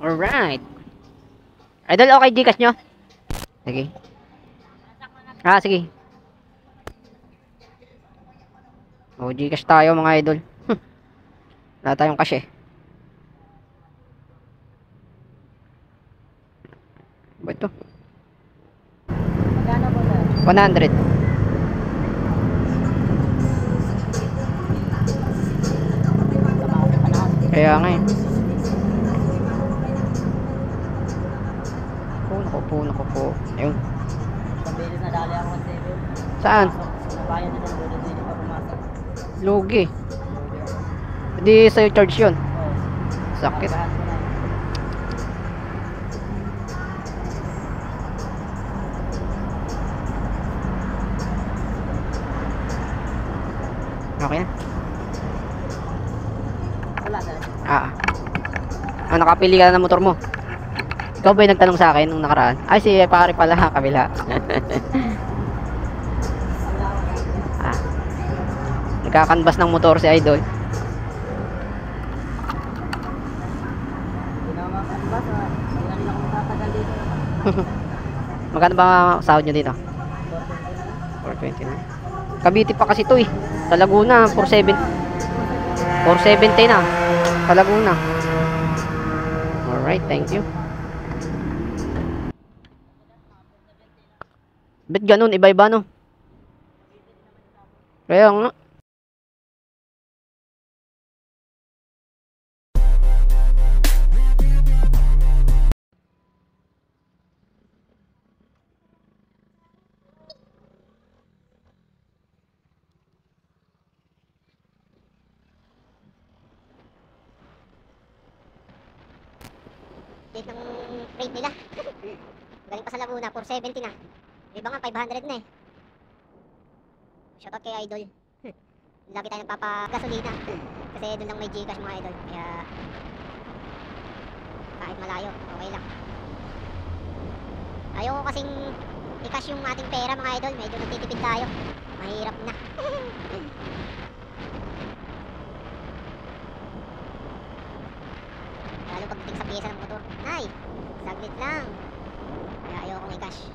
Alright. Idol, okay Gcash nyo? Sige. Sige. Gcash tayo mga idol. Wala tayong cash eh. Ba ito? Magkano po sir? 100. Kaya nga eh. Naku po. Ayun. Pambilis na dali ako ng 7. Saan? Nabayan na ng doon, hindi pa pumasok. Lugi. Hindi sa'yo charge yun. Oo. Sakit. Pagahan ko na. Okay na? Wala talaga. Nakapili ka na ng motor mo. Ikaw ba yung nagtanong sa akin nung nakaraan? Ay, si pare pala, kabila. Nagkakanbas ng motor si Idol. Hindi na makakanbas. Hindi na ako matatagal dito. Magkano ba sahod nyo dito? 420 na. Cavite pa kasi to eh. Sa Laguna, 470 na. Sa Laguna. Alright, thank you. Ba't ganun? Iba-iba no? Kaya nga. Date ng rate nila. Galing pa sa Laguna, 470 na. Iba nga, 500 na eh. Shoutout kay Idol. Lagi tayo nagpapagasolina. Kasi doon lang may Gcash mga Idol. Kaya kahit malayo, okay lang. Ayoko kasing i-cash yung ating pera mga Idol. Medyo nagtitipid tayo. Mahirap na. Lalo pagdating sa pyesa ng motor. Nay, saglit lang. Kaya ayokong i-cash.